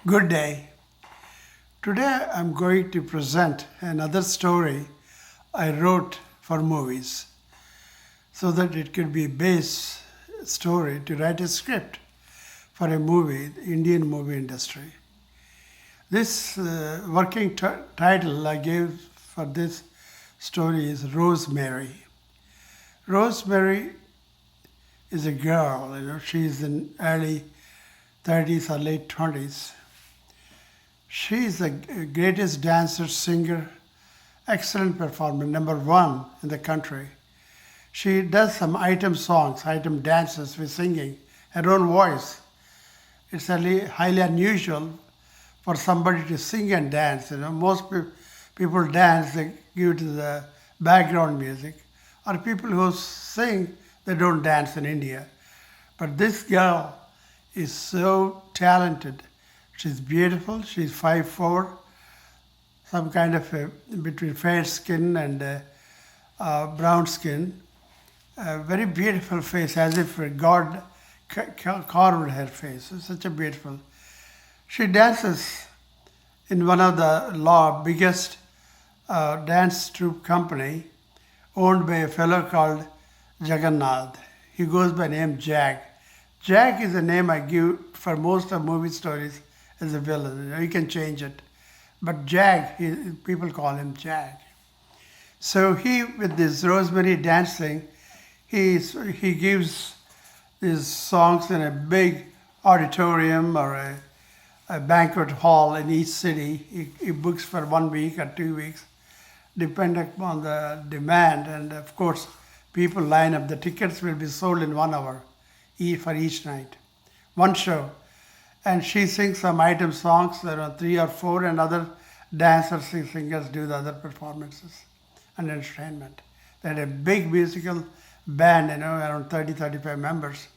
Good day. Today I'm going to present another story I wrote for movies so that it could be a base story to write a script for a movie, the Indian movie industry. This working title I gave for this story is Rosemary. Rosemary is a girl, she's in early 30s or late 20s. She is the greatest dancer, singer, excellent performer, number one in the country. She does some item songs, item dances with singing, her own voice. It's highly unusual for somebody to sing and dance. Most people dance, they give to the background music. Or people who sing, they don't dance in India. But this girl is so talented. She's beautiful. She's 5'4", some kind of between fair skin and brown skin. A very beautiful face, as if God carved her face. It's such a beautiful. She dances in one of the biggest dance troupe company, owned by a fellow called Jaggernaut. He goes by name Jag. Jag is a name I give for most of movie stories as a villain. You can change it. But Jag, people call him Jag. So he, with this Rosemary dancing, he gives these songs in a big auditorium or a banquet hall in each city. He books for 1 week or 2 weeks, depending upon the demand. And of course, people line up. The tickets will be sold in 1 hour for each night. One show. And she sings some item songs, there are 3 or 4, and other dancers, singers do the other performances and entertainment. They had a big musical band, around 30-35 members.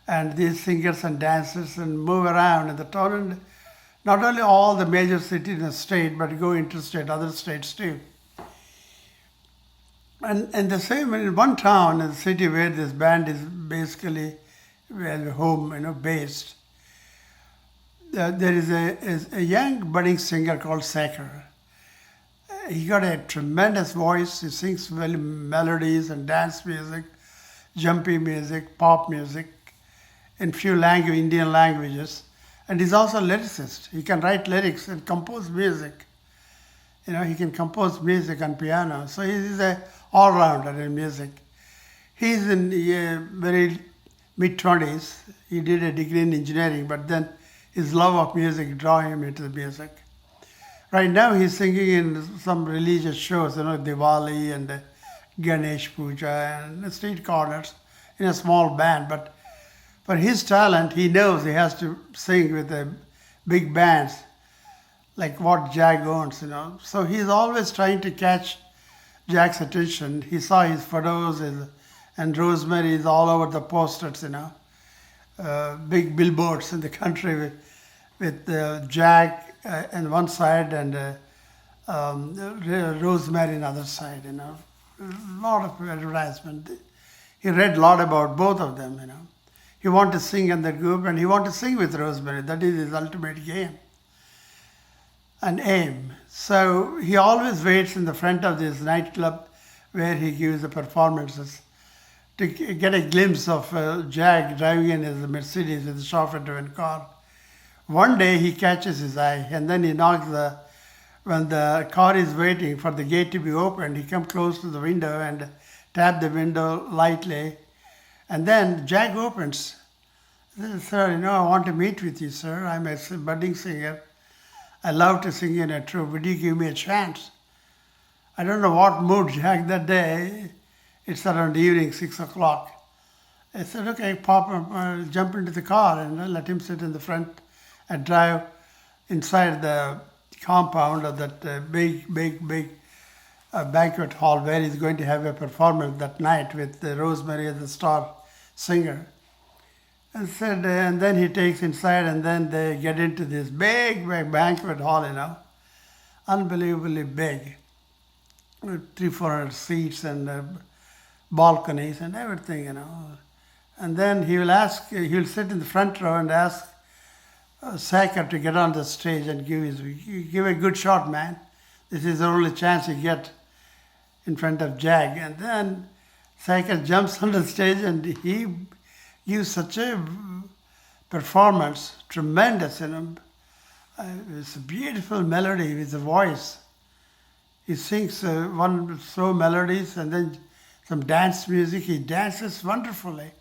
And these singers and dancers and move around in the town, and not only all the major cities in the state, but go interstate, other states too. And the same in one town, in the city where this band is basically home, based, there is a young budding singer called Saker. He got a tremendous voice. He sings well melodies and dance music, jumpy music, pop music, in few Indian languages. And he's also a lyricist. He can write lyrics and compose music. He can compose music on piano. So he's an all-rounder in music. He's in very mid-20s. He did a degree in engineering, but then his love of music drew him into the music. Right now he's singing in some religious shows, Diwali and Ganesh Puja and street corners in a small band. But for his talent, he knows he has to sing with the big bands, like what Jag owns, So he's always trying to catch Jag's attention. He saw his photos and Rosemary is all over the posters, big billboards in the country with Jag on one side and Rosemary on the other side, A lot of advertisement. He read a lot about both of them, He wanted to sing in that group and he wanted to sing with Rosemary. That is his ultimate game and aim. So he always waits in the front of this nightclub where he gives the performances to get a glimpse of Jag driving in his Mercedes with a chauffeur-driven car. One day he catches his eye and then he knocks when the car is waiting for the gate to be opened, he comes close to the window and tap the window lightly. And then Jag opens. He says, "Sir, I want to meet with you, sir. I'm a budding singer. I love to sing in a troupe. Would you give me a chance?" I don't know what mood Jag that day. It's around evening, 6 o'clock. I said, "Okay, jump into the car and let him sit in the front and drive inside the compound of that big banquet hall where he's going to have a performance that night with Rosemary as the star singer." And then he takes inside and then they get into this big banquet hall, unbelievably big, with 300-400 seats and balconies and everything, And then he will sit in the front row and ask Sacker to get on the stage and give a good shot, man. This is the only chance you get in front of Jag. And then Sacker jumps on the stage and he gives such a performance, tremendous, it's a beautiful melody with the voice. He sings one slow melodies and then some dance music. He dances wonderfully.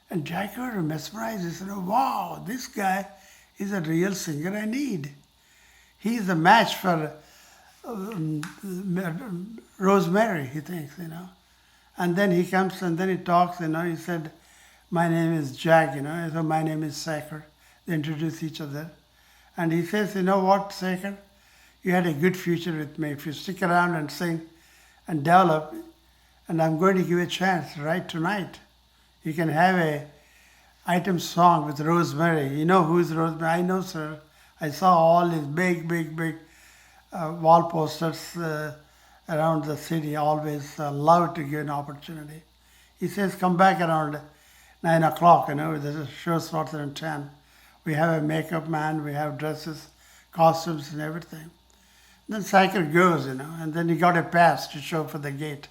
And Jack was mesmerized. He said, wow, this guy is a real singer I need. He is a match for Rosemary, he thinks, And then he comes and then he talks, he said, my name is Jack, so my name is Sacker. They introduce each other. And he says, you know what, Sacker? You had a good future with me. If you stick around and sing and develop, and I'm going to give you a chance right tonight. You can have a item song with Rosemary. You know who is Rosemary? I know, sir. I saw all these big wall posters around the city. Always love to give an opportunity. He says, come back around 9 o'clock, the show starts at 10. We have a makeup man, we have dresses, costumes and everything. Then Sacker goes, and then he got a pass to show for the gate.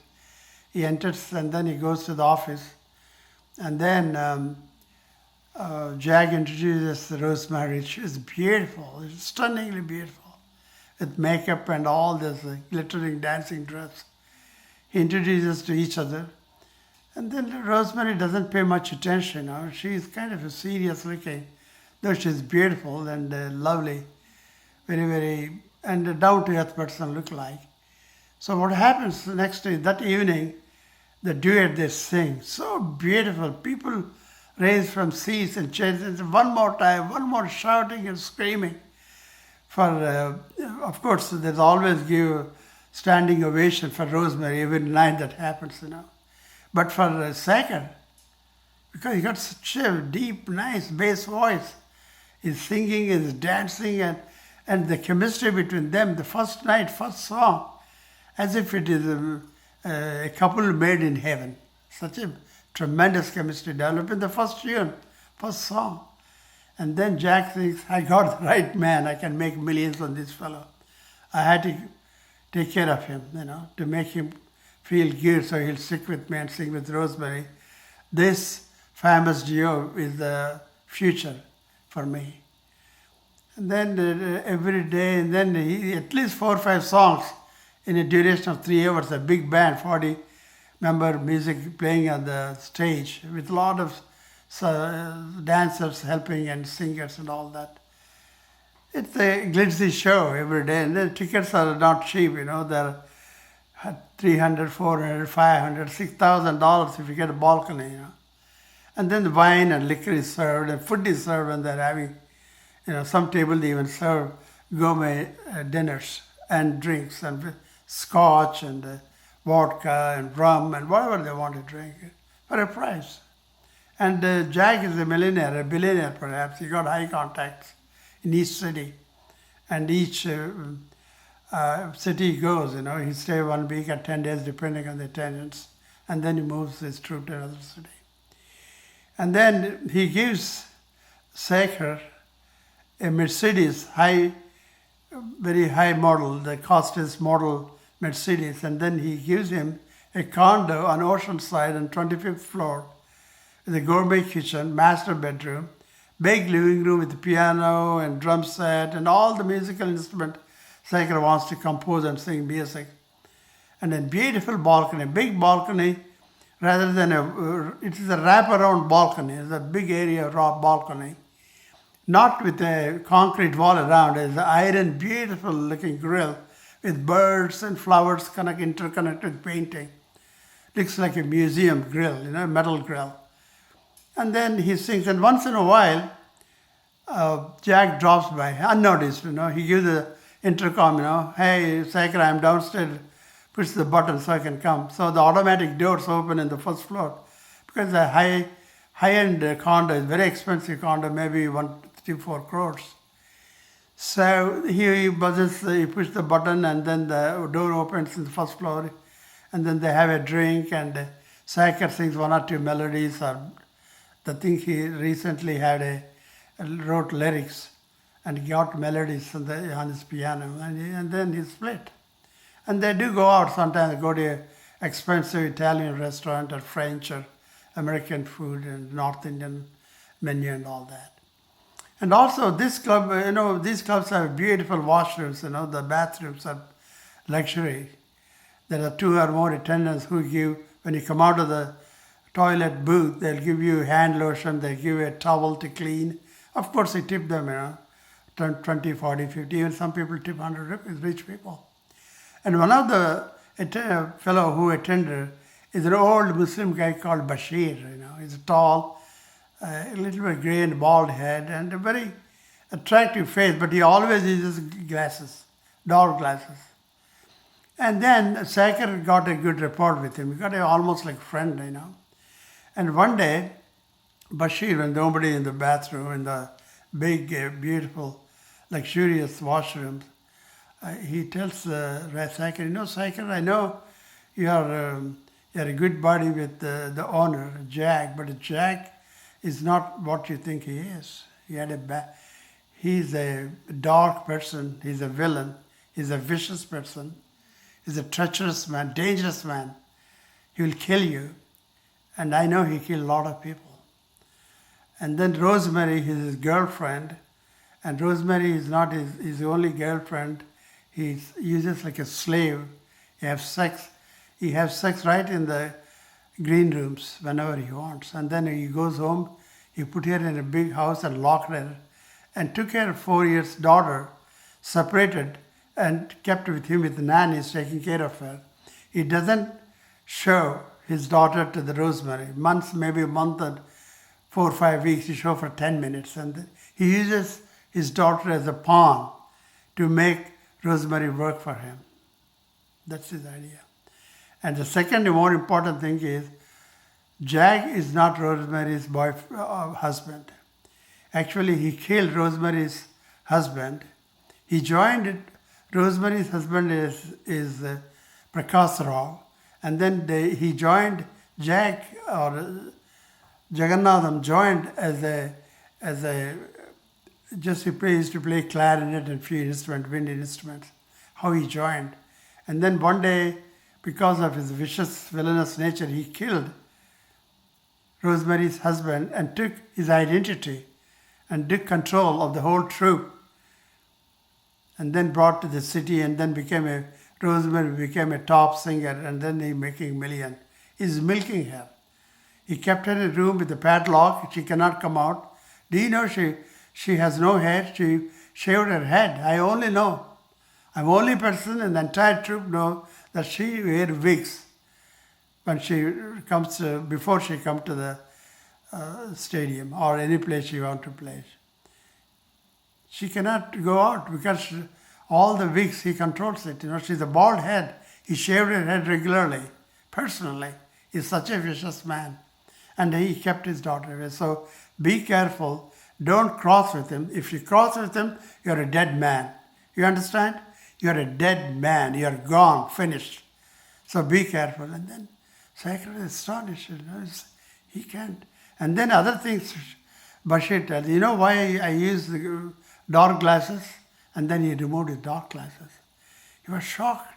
He enters and then he goes to the office. And then Jag introduces Rosemary. She is beautiful, stunningly beautiful, with makeup and all this glittering dancing dress. He introduces to each other. And then Rosemary doesn't pay much attention. She's kind of a serious looking, though she's beautiful and lovely, very, and a down-to-earth person look like. So what happens the next day, that evening, the duet they sing, so beautiful. People raise from seats and chairs. One more time, one more shouting and screaming. Of course, there's always give standing ovation for Rosemary every night that happens, But for Sacker, because he got such a deep, nice bass voice, he's singing, he's dancing, and the chemistry between them, the first night, first song, as if it is a couple made in heaven. Such a tremendous chemistry developed in the first tune, first song. And then Jack thinks, I got the right man, I can make millions on this fellow. I had to take care of him, to make him feel good so he'll stick with me and sing with Rosemary. This famous duo is the future for me. And then every day, and then at least 4 or 5 songs in a duration of 3 hours, a big band, 40-member music playing on the stage with a lot of dancers helping and singers and all that. It's a glitzy show every day, and the tickets are not cheap, they're $300, $400, $500, $6,000 if you get a balcony, And then the wine and liquor is served, and food is served when they're having, some table they even serve gourmet dinners and drinks and scotch and vodka and rum and whatever they want to drink for a price. And Jack is a millionaire, a billionaire perhaps. He got high contacts in each city. And each city he goes, he stays 1 week or 10 days depending on the attendance. And then he moves his troop to another city. And then he gives Sacker a Mercedes, very high model, the costliest model Mercedes. And then he gives him a condo on Oceanside on 25th floor with a gourmet kitchen, master bedroom, big living room with piano and drum set and all the musical instrument Sacker wants to compose and sing music. And a beautiful balcony, big balcony, rather than it is a wraparound balcony. It's a big area balcony, not with a concrete wall around. It's an iron, beautiful looking grill with birds and flowers interconnected with painting. Looks like a museum grill, a metal grill. And then he sings, and once in a while, Jack drops by, unnoticed, he gives the intercom, hey, Sacker, I'm downstairs, push the button so I can come. So the automatic doors open in the first floor, because the high-end condo is very expensive condo, maybe 4 crores. So he buzzes, he pushes the button, and then the door opens in the first floor, and then they have a drink, and Sacker sings 1 or 2 melodies, or the thing he recently had wrote lyrics and got melodies on his piano, and then he split. And they do go out sometimes, go to an expensive Italian restaurant or French or American food and North Indian menu and all that. And also this club, these clubs have beautiful washrooms, the bathrooms are luxury. There are 2 or more attendants who give, when you come out of the toilet booth, they'll give you hand lotion, they'll give you a towel to clean. Of course, you tip them, 20, 40, 50, even some people tip 100 rupees, rich people. And one of the fellow who attended is an old Muslim guy called Bashir, He's tall, a little bit gray and bald head and a very attractive face, but he always uses glasses, dark glasses. And then Saker got a good rapport with him. He got almost like friend, And one day, Bashir, when nobody in the bathroom, in the big, beautiful, luxurious washrooms, he tells Saker, Saker, I know you're a good buddy with the owner, Jag, but Jag is not what you think he is. He's a dark person, he's a villain, he's a vicious person. He's a treacherous man, dangerous man. He will kill you. And I know he killed a lot of people. And then Rosemary is his girlfriend. And Rosemary is not his only girlfriend. He uses like a slave. He has sex right in the green rooms whenever he wants. And then he goes home, he put her in a big house and locked her and took her 4 years daughter, separated, and kept with him with the nannies taking care of her. He doesn't show his daughter to the Rosemary. Months, maybe a month and 4 or 5 weeks, he shows for 10 minutes. And he uses his daughter as a pawn to make Rosemary work for him. That's his idea. And the second more important thing is, Jag is not Rosemary's husband. Actually, he killed Rosemary's husband. He joined it. Rosemary's husband is Prakash Rao, and then he joined Jag, or Jaggernaut joined as a just he used to play clarinet and few instruments, wind instruments. How he joined, and then one day, because of his vicious, villainous nature, he killed Rosemary's husband and took his identity and took control of the whole troupe. And then brought to the city, and then Rosemary became a top singer, and then he making million. He's milking her. He kept her in a room with a padlock. She cannot come out. Do you know she has no hair? She shaved her head. I only know. I'm the only person in the entire troupe know that she wears wigs when she comes before she comes to the stadium or any place she wants to play. She cannot go out because all the wigs, he controls it. She's a bald head. He shaved her head regularly, personally. He's such a vicious man. And he kept his daughter away. So be careful. Don't cross with him. If you cross with him, you're a dead man. You understand? You're a dead man. You're gone, finished. So be careful. And then Saker is astonished. He can't. And then other things, Bashir tells, why I use the dark glasses? And then he removed his dark glasses. He was shocked.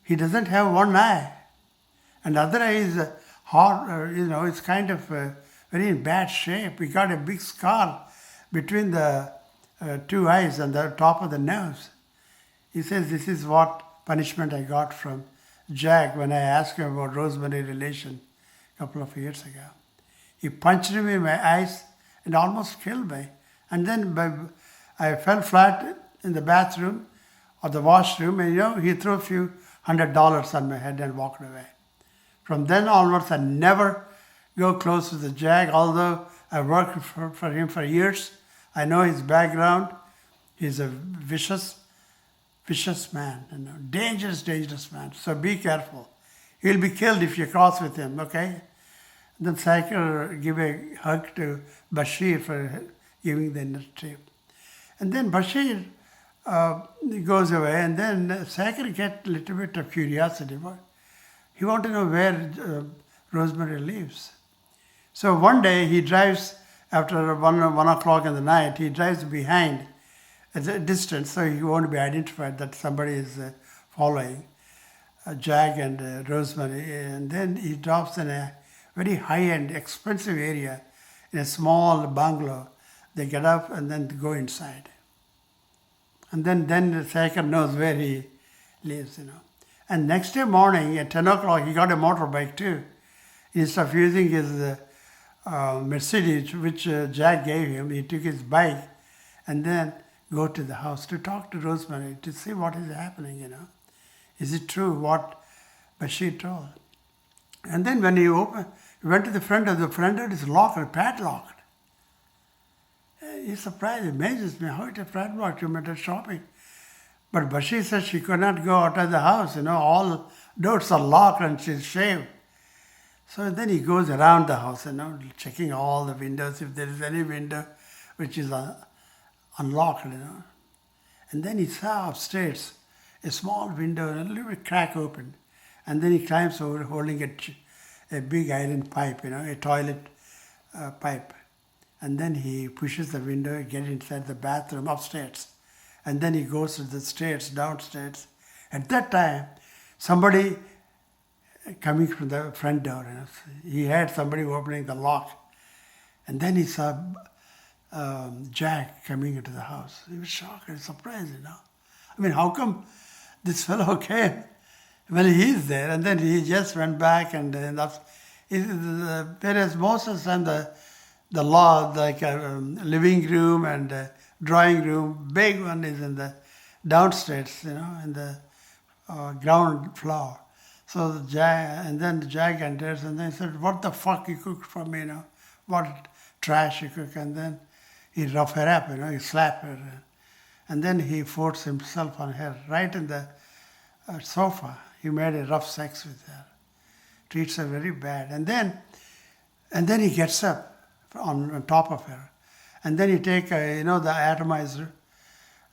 He doesn't have one eye. And the other eye is hard, it's kind of very in bad shape. He got a big scar between the 2 eyes and the top of the nose. He says, this is what punishment I got from Jag when I asked him about Rosemary relation a couple of years ago. He punched me in my eyes and almost killed me. And then I fell flat in the bathroom or the washroom, and he threw a few $100 on my head and walked away. From then onwards, I never go close to the Jag, although I worked for him for years. I know his background. He's a vicious man, dangerous man. So be careful. He'll be killed if you cross with him, okay? Then Saker give a hug to Bashir for giving the trip. And then Bashir goes away, and then Saker gets a little bit of curiosity. He wants to know where Rosemary lives. So one day he drives after 1 o'clock in the night, he drives behind at a distance, so he won't be identified that somebody is following Jag and Rosemary. And then he drops in a very high-end, expensive area in a small bungalow. They get up and then go inside. And then the Sekhar knows where he lives, And next day morning at 10 o'clock, he got a motorbike too. Instead of using his Mercedes, which Jag gave him, he took his bike and then go to the house to talk to Rosemary to see what is happening, Is it true what Bashir told? And then when he went to the front door, the front door is locked or padlocked. He's surprised, it amazes me how it is padlocked. You made a shopping. But Bashir says she could not go out of the house, all doors are locked and she's shaved. So then he goes around the house, checking all the windows, if there is any window which is unlocked, And then he saw upstairs a small window and a little crack open. And then he climbs over holding a big iron pipe, a toilet pipe. And then he pushes the window, gets inside the bathroom upstairs. And then he goes to the stairs, downstairs. At that time, somebody coming from the front door, he heard somebody opening the lock. And then he saw Jack coming into the house. He was shocked and surprised, I mean, how come this fellow came? Well, he's there. And then he just went back and whereas most of the time the law, like a living room and drawing room, big one is in the downstairs, in the ground floor. So the Jag enters and then he said, what the fuck you cooked for me, What trash you cook? And then he rough her up, he slap her. And then he forced himself on her right in the sofa. He made a rough sex with her. Treats her very bad. And then he gets up on top of her. And then he take, the atomizer,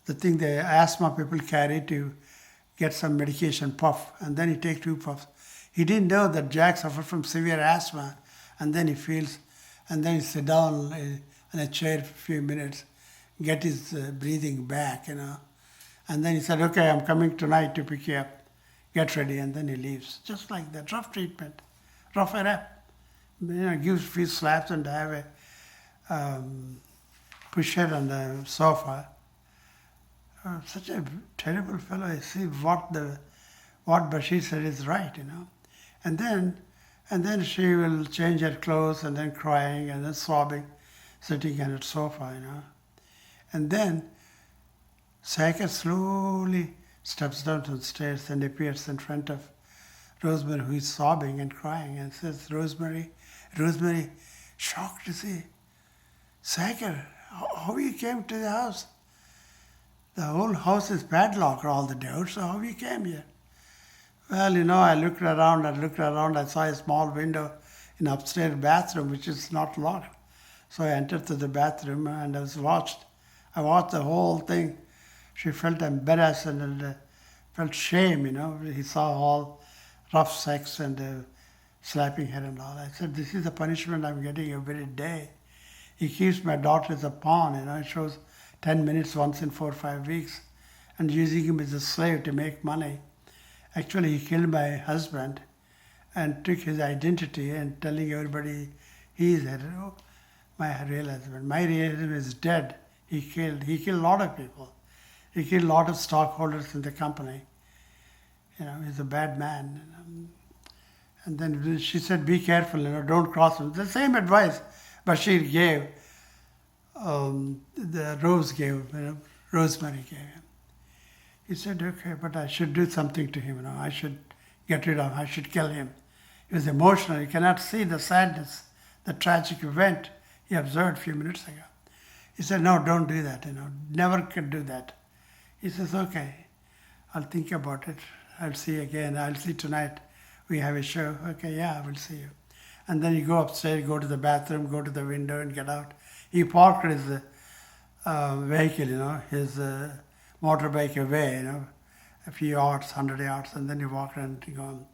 the thing the asthma people carry to get some medication puff. And then he take 2 puffs. He didn't know that Jack suffered from severe asthma. And then he feels, and then he sit down in a chair for a few minutes, get his breathing back, And then he said, okay, I'm coming tonight to pick you up. Get ready. And then he leaves. Just like that. Rough treatment. Rough her up. Gives a few slaps and have a push her on the sofa. Such a terrible fellow. I see what Bashir said is right, And then she will change her clothes and then crying and then sobbing, sitting on the sofa, And then Sekhar slowly steps down to the stairs and appears in front of Rosemary, who is sobbing and crying, and says, Rosemary, shocked to see, Sekhar, how you came to the house? The whole house is padlocked, all the doors, so how you came here? Well, I looked around, I saw a small window in the upstairs bathroom, which is not locked. So I entered to the bathroom and I watched the whole thing. She felt embarrassed and felt shame, He saw all rough sex and slapping her and all. I said, this is the punishment I'm getting every day. He keeps my daughter as a pawn, It shows 10 minutes once in 4 or 5 weeks and using him as a slave to make money. Actually, he killed my husband and took his identity and telling everybody he is my real husband. My real husband is dead. He killed a lot of people. He killed a lot of stockholders in the company. He's a bad man. And then she said, be careful, don't cross him. The same advice Bashir gave, Rosemary gave him. He said, okay, but I should do something to him, I should get rid of him, I should kill him. He was emotional. He cannot see the sadness, the tragic event he observed a few minutes ago. He said, no, don't do that, never could do that. He says, okay, I'll think about it. I'll see you again. I'll see tonight. We have a show. Okay, yeah, I will see you. And then you go upstairs, go to the bathroom, go to the window and get out. He parked his vehicle, his motorbike away, a few yards, 100 yards, and then he walked and gone.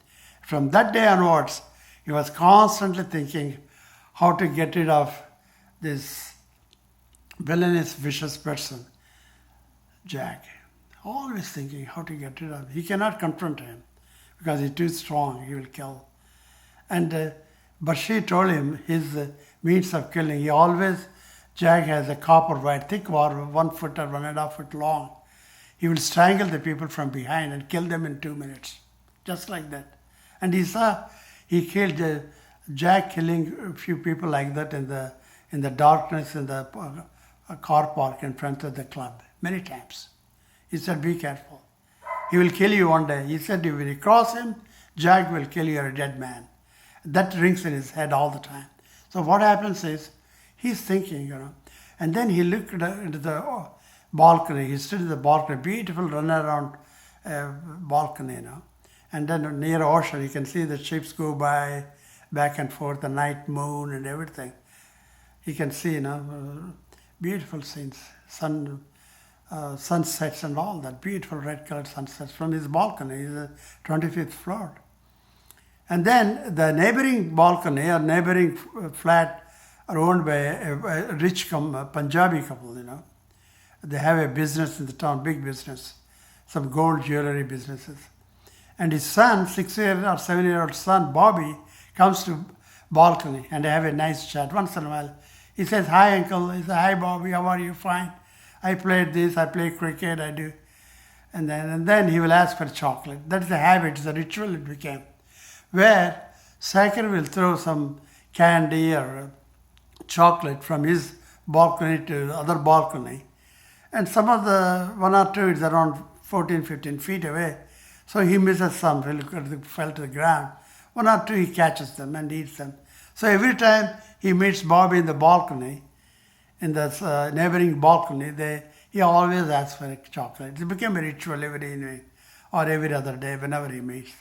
From that day onwards, he was constantly thinking how to get rid of this villainous, vicious person, Jack, always thinking how to get rid of him. He cannot confront him because he's too strong, he will kill. But she told him his means of killing. Jack has a copper wire, thick wire, 1 foot or 1.5 foot long. He will strangle the people from behind and kill them in 2 minutes, just like that. And he killed Jack killing a few people like that in the darkness in the car park in front of the club many times. He said, be careful. He will kill you one day. He said, if you cross him, Jack will kill you, you're a dead man. That rings in his head all the time. So what happens is, he's thinking, and then he looked into the balcony. He stood at the balcony, beautiful run around balcony, And then near ocean, you can see the ships go by, back and forth, the night moon and everything. You can see, beautiful scenes, sunsets and all that, beautiful red-colored sunsets from his balcony. He's the 25th floor. And then the neighboring balcony or neighboring flat are owned by a rich Punjabi couple, They have a business in the town, big business, some gold jewelry businesses. And his son, 6-year or 7-year-old son, Bobby, comes to balcony and they have a nice chat. Once in a while, he says, hi, uncle. He says, hi, Bobby, how are you? Fine. I played this, I play cricket, I do. And then he will ask for chocolate. That's the habit, it's a ritual it became. Where Saker will throw some candy or chocolate from his balcony to the other balcony. And some of the 1 or 2 is around 14, 15 feet away. So he misses some, fell to the ground. 1 or 2 he catches them and eats them. So every time he meets Bobby in the balcony, in the neighboring balcony, he always asks for a chocolate. It became a ritual every evening or every other day whenever he meets.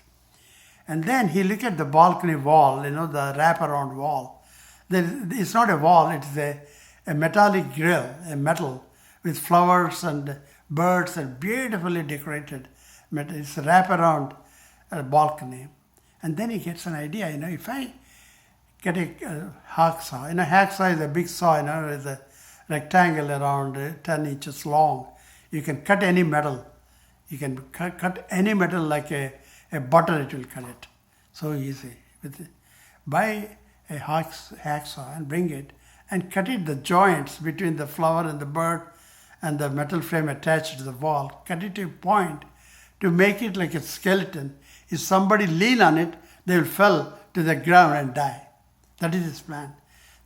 And then he look at the balcony wall, the wraparound wall. It's not a wall, it's a metallic grill, a metal with flowers and birds and beautifully decorated. It's a wraparound balcony. And then he gets an idea, if I get a hacksaw, hacksaw is a big saw, it's a rectangle around 10 inches long. You can cut any metal. You can cut any metal like a butter, it will cut it. So easy. Buy a hacksaw and bring it and cut it the joints between the flower and the bird and the metal frame attached to the wall. Cut it to a point to make it like a skeleton. If somebody lean on it, they will fall to the ground and die. That is his plan.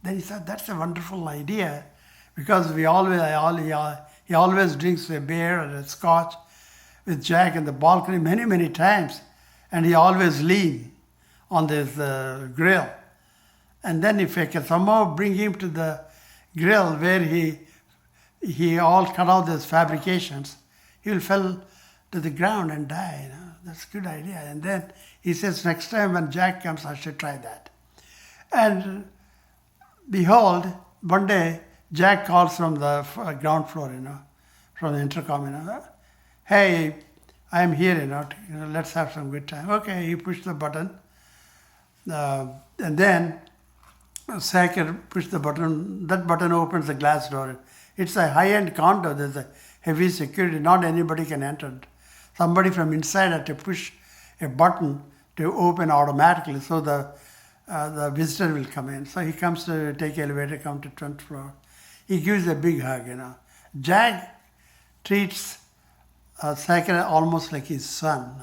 Then he said, that's a wonderful idea because he always drinks a beer or a scotch with Jack in the balcony many, many times. And he always lean on this grill. And then if I can somehow bring him to the grill where he all cut out those fabrications, he will fall to the ground and die. That's a good idea. And then he says, next time when Jack comes, I should try that. And behold, one day, Jack calls from the ground floor, from the intercom, hey, I'm here, let's have some good time. Okay, he pushed the button. And then Saker pushed the button. That button opens the glass door. It's a high-end condo. There's a heavy security. Not anybody can enter. Somebody from inside had to push a button to open automatically so the visitor will come in. So he comes to take elevator, come to 10th floor. He gives a big hug, Jack treats Saker almost like his son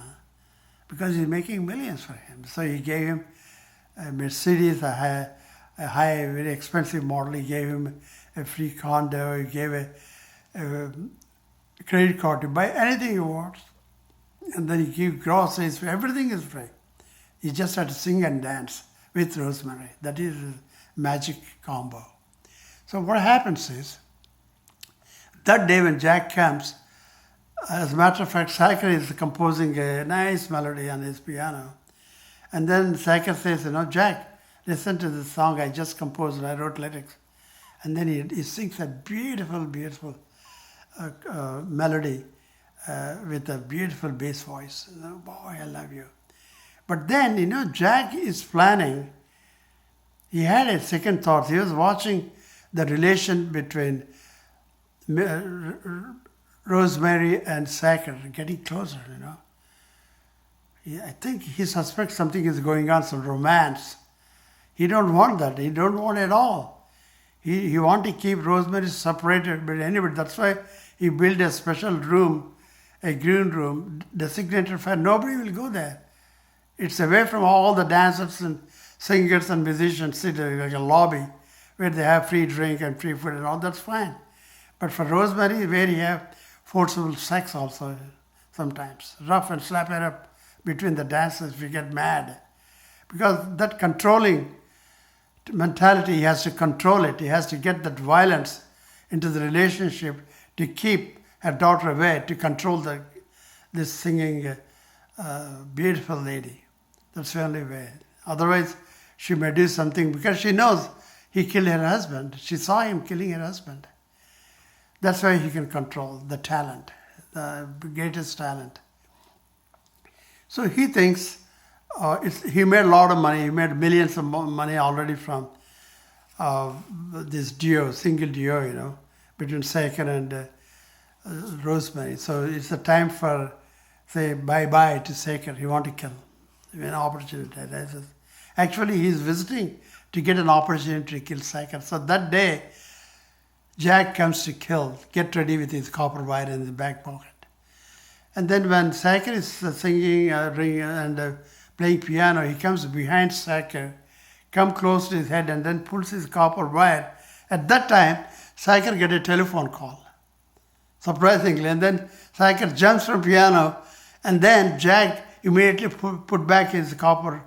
because he's making millions for him. So he gave him a Mercedes, a high, very expensive model. He gave him a free condo. He gave a credit card to buy anything he wants. And then he gives groceries. Everything is free. He just had to sing and dance with Rosemary. That is his magic combo. So what happens is, that day when Jack comes, as a matter of fact, Saker is composing a nice melody on his piano. And then Saker says, Jack, listen to this song I just composed and I wrote lyrics. And then he sings a beautiful, beautiful melody with a beautiful bass voice. Boy, I love you. But then, Jack is planning. He had a second thought. He was watching the relation between Rosemary and Sacker getting closer, I think he suspects something is going on, some romance. He don't want that. He don't want at all. He want to keep Rosemary separated, but anyway, that's why he built a special room, a green room, designated for nobody will go there. It's away from all the dancers and singers and musicians, sit like a lobby where they have free drink and free food and all, that's fine. But for Rosemary, where you have forcible sex also sometimes, rough and slap it up between the dancers, we get mad. Because that controlling mentality, he has to control it. He has to get that violence into the relationship to keep her daughter away, to control this singing beautiful lady. That's the only way. Otherwise, she may do something because she knows he killed her husband. She saw him killing her husband. That's why he can control the talent, the greatest talent. So he thinks he made a lot of money. He made millions of money already from this duo, single duo, between Sacker and Rosemary. So it's the time for, say, bye-bye to Sacker. He want to kill. An opportunity. Actually, he's visiting to get an opportunity to kill Sacker. So that day, Jack comes to kill, get ready with his copper wire in the back pocket. And then when Sacker is singing and playing piano, he comes behind Sacker, come close to his head and then pulls his copper wire. At that time, Sacker get a telephone call, surprisingly. And then Sacker jumps from piano and then Jack immediately put back his copper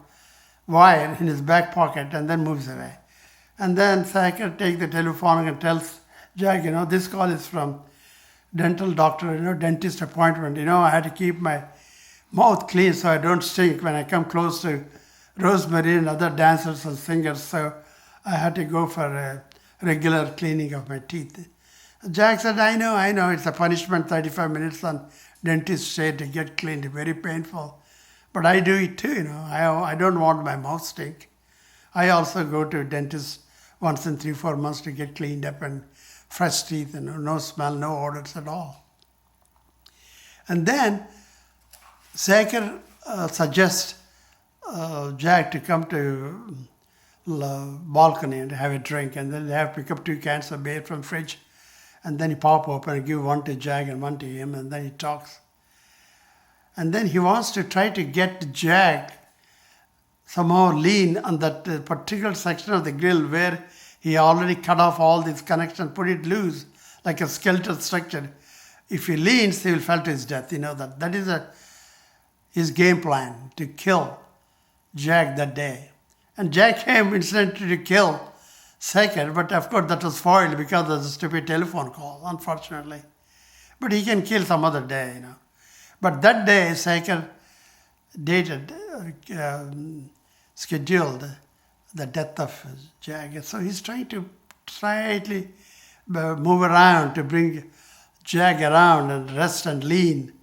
wire in his back pocket and then moves away. And then Sacker takes the telephone and tells Jack, this call is from dental doctor, dentist appointment. I had to keep my mouth clean so I don't stink when I come close to Rosemary and other dancers and singers. So I had to go for a regular cleaning of my teeth. Jack said, I know, it's a punishment, 35 minutes on dentist shade to get cleaned, very painful. But I do it too, I don't want my mouth stink. I also go to dentist once in 3-4 months to get cleaned up and fresh teeth, no smell, no odors at all. And then Sacker suggests Jack to come to the balcony and have a drink, and then they have to pick up 2 cans of beer from fridge, and then he pop open and give one to Jack and one to him, and then he talks. And then he wants to try to get Jack somehow lean on that particular section of the grill where he already cut off all these connections, put it loose like a skeletal structure. If he leans, he will fall to his death. That is his game plan, to kill Jack that day. And Jack came instantly to kill Sacker, but of course that was foiled because of the stupid telephone call, unfortunately. But he can kill some other day, But that day, Sacker scheduled the death of Jack. So he's trying to slightly move around to bring Jack around and rest and lean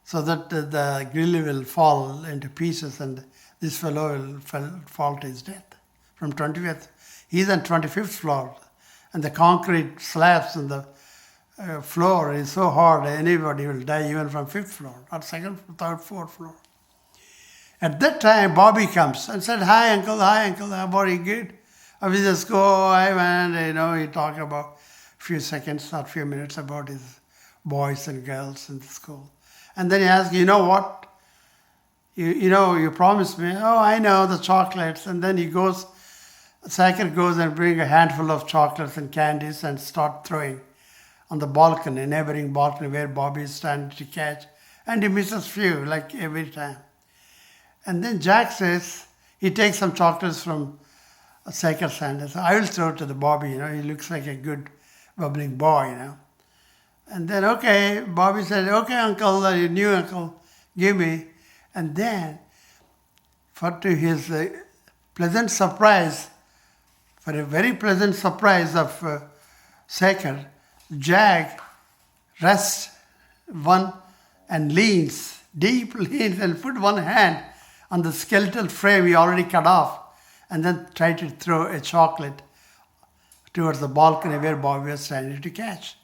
so that the grill will fall into pieces and this fellow will fall to his death. From 25th, he's on 25th floor and the concrete slabs in the floor is so hard anybody will die even from 5th floor or 2nd, 3rd, 4th floor. At that time, Bobby comes and said, hi uncle, how are you? Good? I was just go, I went, he talked about a few seconds or few minutes about his boys and girls in the school. And then he asked, what? You promised me. Oh, I know, the chocolates. And then Sacker goes and bring a handful of chocolates and candies and start throwing on the balcony, neighboring balcony where Bobby is standing to catch. And he misses few, like every time. And then Jack says, he takes some chocolates from Sacker's hand and says, I will throw it to the Bobby, he looks like a good bubbling boy, And then, okay, Bobby said, okay, uncle, your new uncle, give me. And then, to his pleasant surprise, for a very pleasant surprise of Sacker, Jack rests one and leans, deep leans, and put one hand on the skeletal frame he already cut off, and then try to throw a chocolate towards the balcony where Bobby was standing to catch.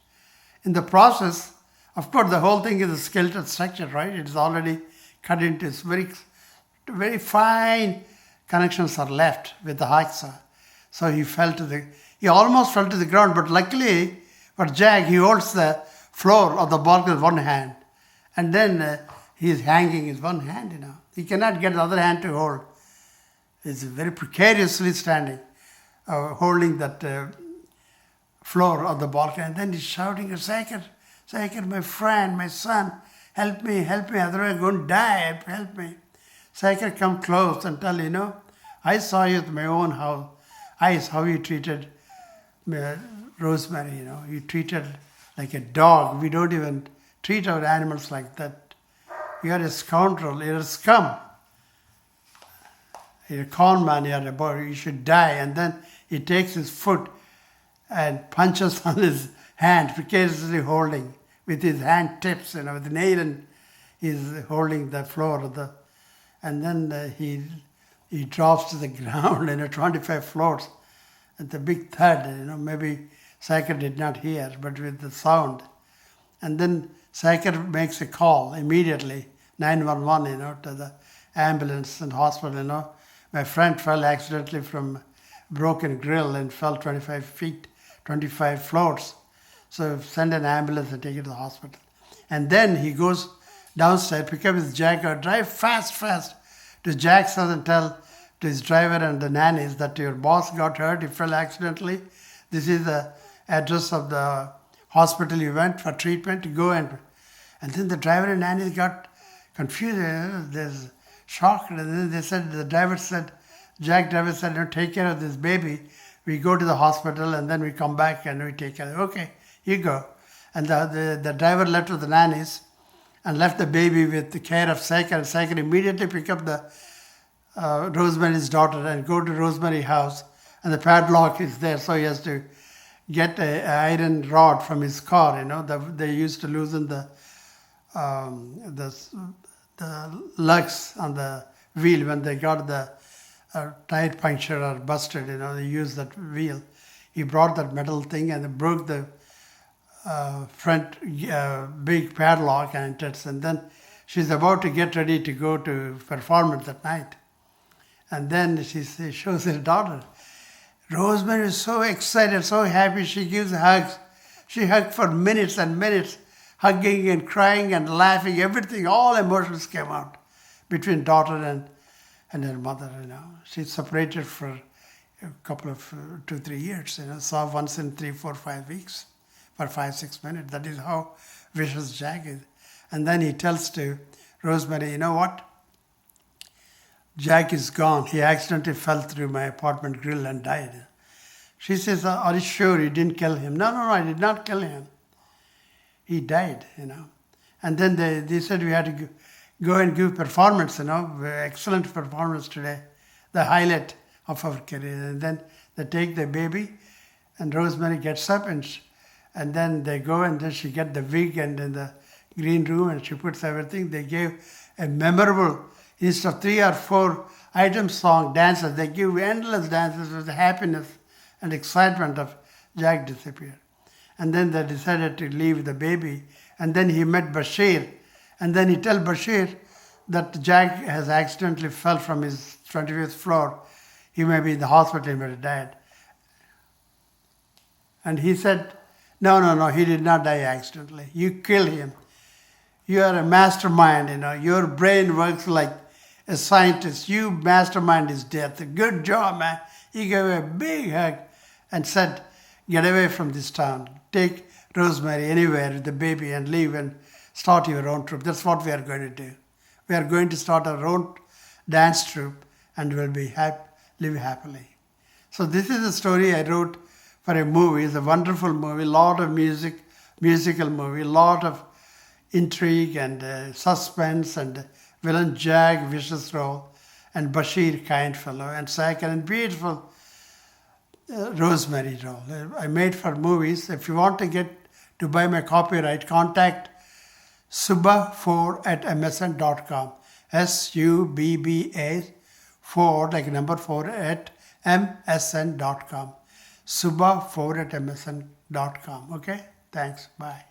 In the process, of course, the whole thing is a skeletal structure, right? It's already cut into its very fine connections are left with the hacksaw. So he almost fell to the ground, but luckily for Jack, he holds the floor of the balcony with one hand. And then he's hanging with one hand, He cannot get the other hand to hold. He's very precariously standing, holding that floor of the balcony. And then he's shouting, Saker, my friend, my son, help me, otherwise I'm going to die, help me. Saker, come close and tell, I saw you with my own eyes how you treated Rosemary, You treated like a dog. We don't even treat our animals like that. You are a scoundrel, you're a scum. You're a con man, you're a boy, you should die. And then he takes his foot and punches on his hand, precariously holding with his hand tips, with the nail, and he's holding the floor of and then he drops to the ground, 25 floors. And the big thud, maybe Saker did not hear, but with the sound. And then Saker makes a call immediately, 911, to the ambulance and hospital, My friend fell accidentally from broken grill and fell 25 feet, 25 floors. So send an ambulance and take it to the hospital. And then he goes downstairs, pick up his Jagger, drive fast to Jack's house and tell to his driver and the nannies that your boss got hurt, he fell accidentally. This is the address of the hospital you went for treatment to go and then the driver and nannies got confused, there's shocked. And then Jack driver said, take care of this baby. We go to the hospital and then we come back and we take care of it. Okay, you go. And the driver left with the nannies and left the baby with the care of Saker. Saker immediately picked up the Rosemary's daughter and go to Rosemary's house, and the padlock is there, so he has to get an iron rod from his car. They used to loosen the lugs on the wheel when they got the tire puncture or busted. They used that wheel. He brought that metal thing and broke the front big padlock and then she's about to get ready to go to performance that night. And then she shows her daughter. Rosemary is so excited, so happy, she gives hugs. She hugged for minutes and minutes, hugging and crying and laughing, everything, all emotions came out between daughter and her mother, She's separated for a couple of 2-3 years, saw once in 3, 4, 5 weeks for 5-6 minutes. That is how vicious Jack is. And then he tells to Rosemary, what? Jack is gone. He accidentally fell through my apartment grill and died. She says, are you sure you didn't kill him? No, I did not kill him. He died, And then they said we had to go and give performance, excellent performance today, the highlight of our career. And then they take the baby and Rosemary gets up and then they go and then she get the wig and in the green room and she puts everything. They gave a memorable, instead of 3 or 4 item song dances, they give endless dances with the happiness and excitement of Jack disappeared. And then they decided to leave the baby. And then he met Bashir. And then he tell Bashir that Jack has accidentally fell from his 25th floor. He may be in the hospital, he may have died. And he said, no, he did not die accidentally. You killed him. You are a mastermind, Your brain works like a scientist. You mastermind his death. Good job, man. He gave a big hug and said, get away from this town. Take Rosemary anywhere with the baby and leave and start your own troupe. That's what we are going to do. We are going to start our own dance troupe and we'll be live happily. So this is a story I wrote for a movie. It's a wonderful movie, lot of musical movie, lot of intrigue and suspense and villain Jack, vicious role, and Bashir, kind fellow, and Saker, and beautiful Rosemary role. I made for movies. If you want to buy my copyright, contact subba4@msn.com. SUBBA 4, like number 4, at msn.com. subha4@msn.com. Okay? Thanks. Bye.